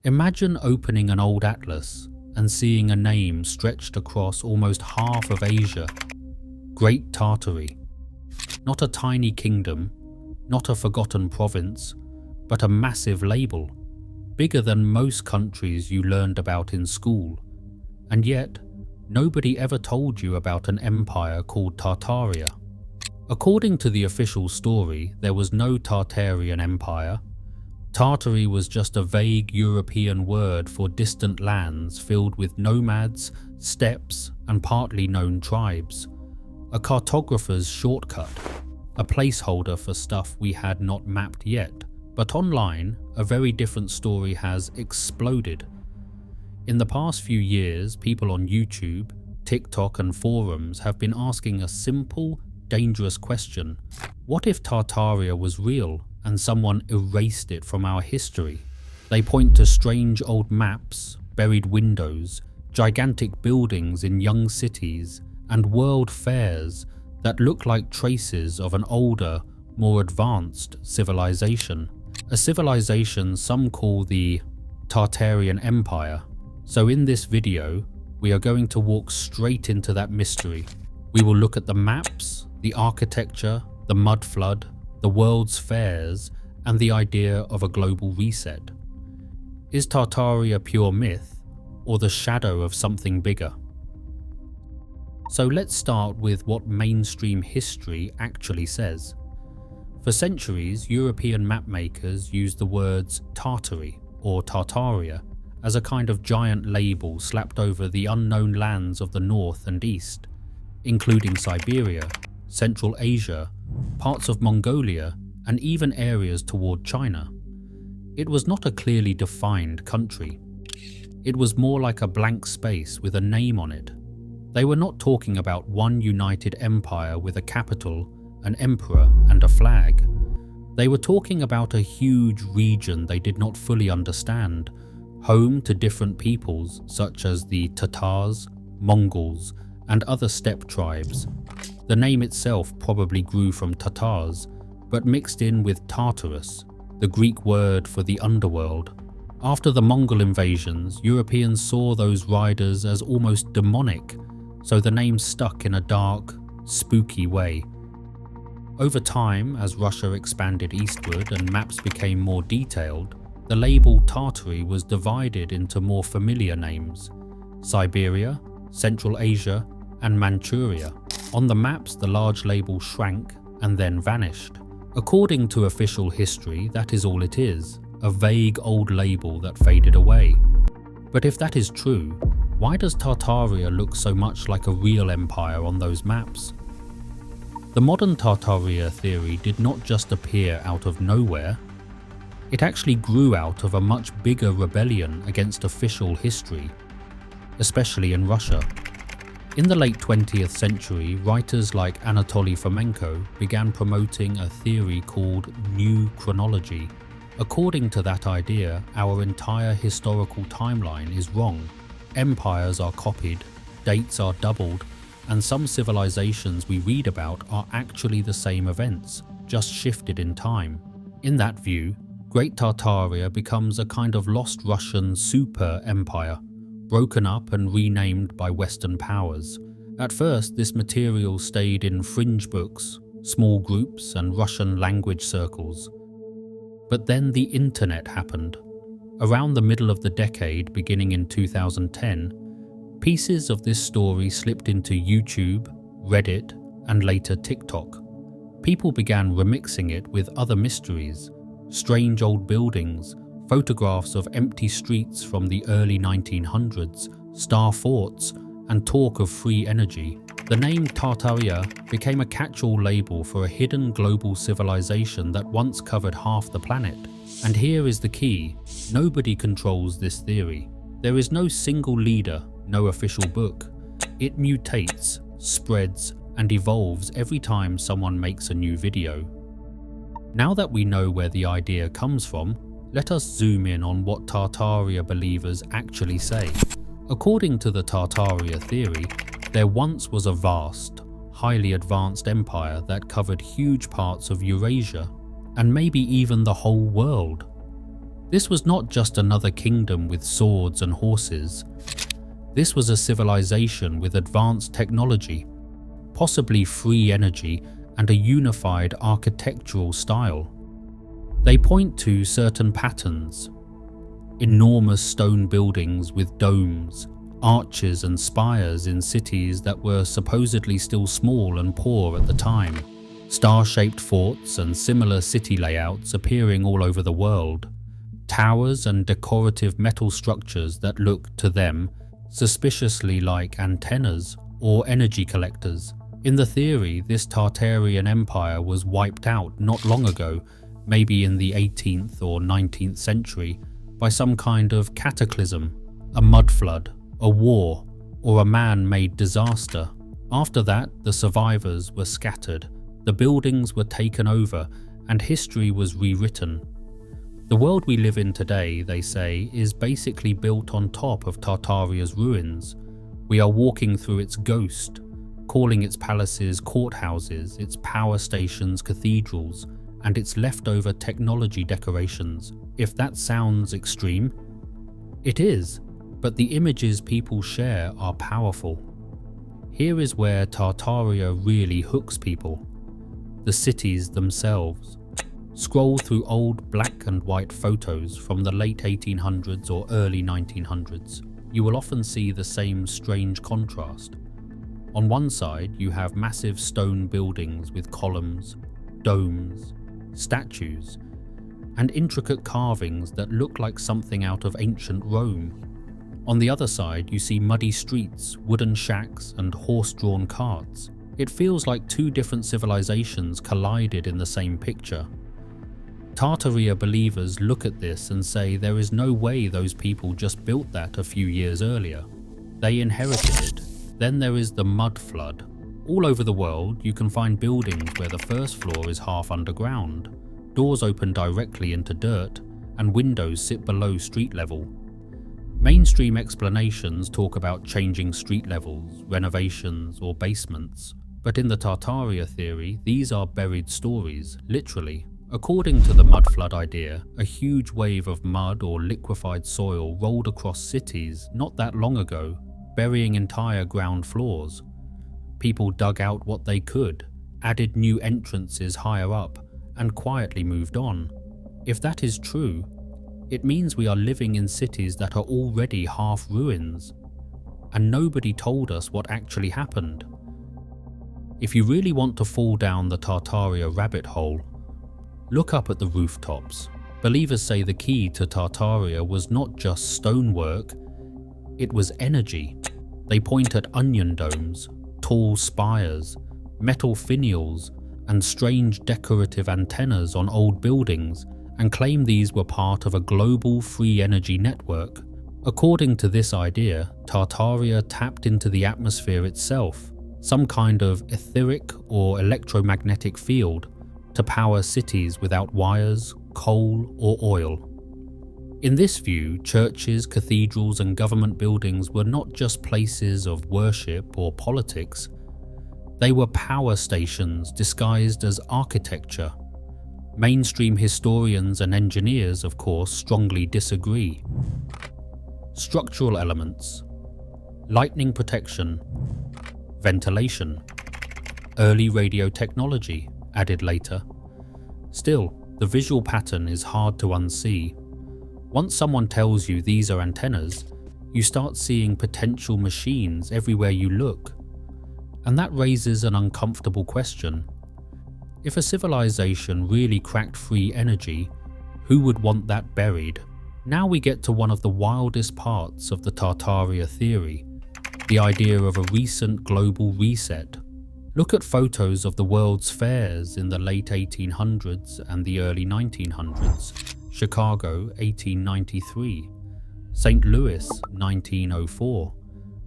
Imagine opening an old atlas and seeing a name stretched across almost half of Asia. Great Tartary. Not a tiny kingdom, not a forgotten province, but a massive label, bigger than most countries you learned about in school. And yet, nobody ever told you about an empire called Tartaria. According to the official story, there was no Tartarian Empire. Tartary was just a vague European word for distant lands filled with nomads, steppes, and partly known tribes. A cartographer's shortcut, a placeholder for stuff we had not mapped yet. But online, a very different story has exploded. In the past few years, people on YouTube, TikTok, and forums have been asking a simple, dangerous question. What if Tartaria was real and someone erased it from our history? They point to strange old maps, buried windows, gigantic buildings in young cities, and world fairs that look like traces of an older, more advanced civilization. A civilization some call the Tartarian Empire. So in this video, we are going to walk straight into that mystery. We will look at the maps, the architecture, the mud flood, the world's fairs, and the idea of a global reset. Is Tartaria pure myth, or the shadow of something bigger? So let's start with what mainstream history actually says. For centuries, European mapmakers used the words Tartary or Tartaria as a kind of giant label slapped over the unknown lands of the north and east, including Siberia, Central Asia, parts of Mongolia, and even areas toward China. It was not a clearly defined country. It was more like a blank space with a name on it. They were not talking about one united empire with a capital, an emperor, and a flag. They were talking about a huge region they did not fully understand, home to different peoples such as the Tatars, Mongols, and other steppe tribes. The name itself probably grew from Tatars, but mixed in with Tartarus, the Greek word for the underworld. After the Mongol invasions, Europeans saw those riders as almost demonic, so the name stuck in a dark, spooky way. Over time, as Russia expanded eastward and maps became more detailed, the label Tartary was divided into more familiar names: Siberia, Central Asia, and Manchuria. On the maps, the large label shrank and then vanished. According to official history, that is all it is, a vague old label that faded away. But if that is true, why does Tartaria look so much like a real empire on those maps? The modern Tartaria theory did not just appear out of nowhere. It actually grew out of a much bigger rebellion against official history, especially in Russia. In the late 20th century, writers like Anatoly Fomenko began promoting a theory called New Chronology. According to that idea, our entire historical timeline is wrong. Empires are copied, dates are doubled, and some civilizations we read about are actually the same events, just shifted in time. In that view, Great Tartaria becomes a kind of lost Russian super-empire, broken up and renamed by Western powers. At first, this material stayed in fringe books, small groups, and Russian language circles. But then the internet happened. Around the middle of the decade, beginning in 2010, pieces of this story slipped into YouTube, Reddit, and later TikTok. People began remixing it with other mysteries, strange old buildings, photographs of empty streets from the early 1900s, star forts, and talk of free energy. The name Tartaria became a catch-all label for a hidden global civilization that once covered half the planet. And here is the key: nobody controls this theory. There is no single leader, no official book. It mutates, spreads, and evolves every time someone makes a new video. Now that we know where the idea comes from, let us zoom in on what Tartaria believers actually say. According to the Tartaria theory, there once was a vast, highly advanced empire that covered huge parts of Eurasia, and maybe even the whole world. This was not just another kingdom with swords and horses. This was a civilization with advanced technology, possibly free energy, and a unified architectural style. They point to certain patterns: enormous stone buildings with domes, arches and spires in cities that were supposedly still small and poor at the time, star-shaped forts and similar city layouts appearing all over the world, towers and decorative metal structures that look, to them, suspiciously like antennas or energy collectors. In the theory, this Tartarian Empire was wiped out not long ago, maybe in the 18th or 19th century, by some kind of cataclysm, a mud flood, a war, or a man-made disaster. After that, the survivors were scattered, the buildings were taken over, and history was rewritten. The world we live in today, they say, is basically built on top of Tartaria's ruins. We are walking through its ghost, calling its palaces courthouses, its power stations cathedrals, and its leftover technology decorations. If that sounds extreme, it is, but the images people share are powerful. Here is where Tartaria really hooks people: the cities themselves. Scroll through old black and white photos from the late 1800s or early 1900s. You will often see the same strange contrast. On one side, you have massive stone buildings with columns, domes, statues, and intricate carvings that look like something out of ancient Rome. On the other side, you see muddy streets, wooden shacks, and horse-drawn carts. It feels like two different civilizations collided in the same picture. Tartaria believers look at this and say there is no way those people just built that a few years earlier. They inherited it. Then there is the mud flood. All over the world, you can find buildings where the first floor is half underground, doors open directly into dirt, and windows sit below street level. Mainstream explanations talk about changing street levels, renovations, or basements, but in the Tartaria theory, these are buried stories, literally. According to the mud flood idea, a huge wave of mud or liquefied soil rolled across cities not that long ago, burying entire ground floors. People dug out what they could, added new entrances higher up, and quietly moved on. If that is true, it means we are living in cities that are already half ruins, and nobody told us what actually happened. If you really want to fall down the Tartaria rabbit hole, look up at the rooftops. Believers say the key to Tartaria was not just stonework, it was energy. They point at onion domes, tall spires, metal finials, and strange decorative antennas on old buildings, and claim these were part of a global free energy network. According to this idea, Tartaria tapped into the atmosphere itself, some kind of etheric or electromagnetic field, to power cities without wires, coal, or oil. In this view, churches, cathedrals, and government buildings were not just places of worship or politics. They were power stations disguised as architecture. Mainstream historians and engineers, of course, strongly disagree. Structural elements: lightning protection, ventilation, early radio technology, added later. Still, the visual pattern is hard to unsee. Once someone tells you these are antennas, you start seeing potential machines everywhere you look. And that raises an uncomfortable question. If a civilization really cracked free energy, who would want that buried? Now we get to one of the wildest parts of the Tartaria theory, the idea of a recent global reset. Look at photos of the world's fairs in the late 1800s and the early 1900s. Chicago, 1893. St. Louis, 1904.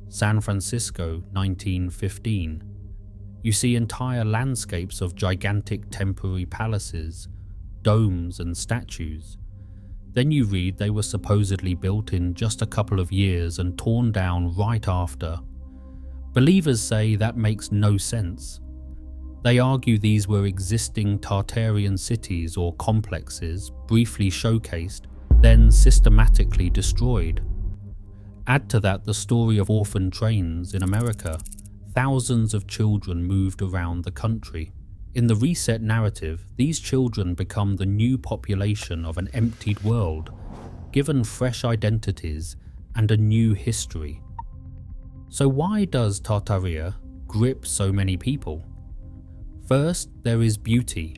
San Francisco, 1915. You see entire landscapes of gigantic temporary palaces, domes and statues. Then you read they were supposedly built in just a couple of years and torn down right after. Believers say that makes no sense. They argue these were existing Tartarian cities or complexes, briefly showcased, then systematically destroyed. Add to that the story of orphan trains in America. Thousands of children moved around the country. In the reset narrative, these children become the new population of an emptied world, given fresh identities and a new history. So why does Tartaria grip so many people? First, there is beauty.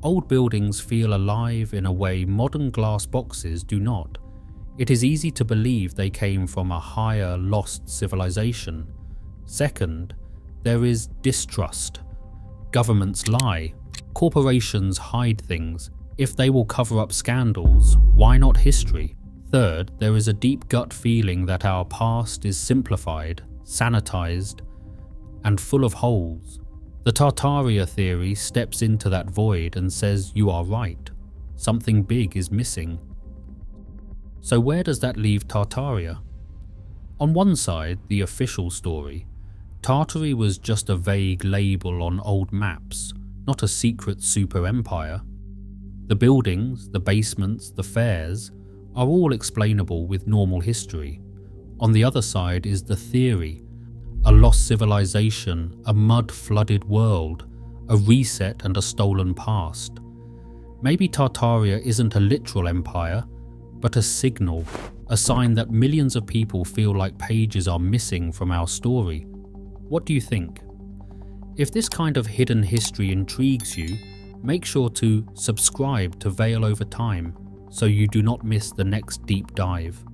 Old buildings feel alive in a way modern glass boxes do not. It is easy to believe they came from a higher, lost civilization. Second, there is distrust. Governments lie. Corporations hide things. If they will cover up scandals, why not history? Third, there is a deep gut feeling that our past is simplified, sanitized, and full of holes. The Tartaria theory steps into that void and says you are right. Something big is missing. So where does that leave Tartaria? On one side, the official story. Tartary was just a vague label on old maps, not a secret super empire. The buildings, the basements, the fairs are all explainable with normal history. On the other side is the theory, a lost civilization, a mud-flooded world, a reset and a stolen past. Maybe Tartaria isn't a literal empire, but a signal, a sign that millions of people feel like pages are missing from our story. What do you think? If this kind of hidden history intrigues you, make sure to subscribe to Veil Over Time so you do not miss the next deep dive.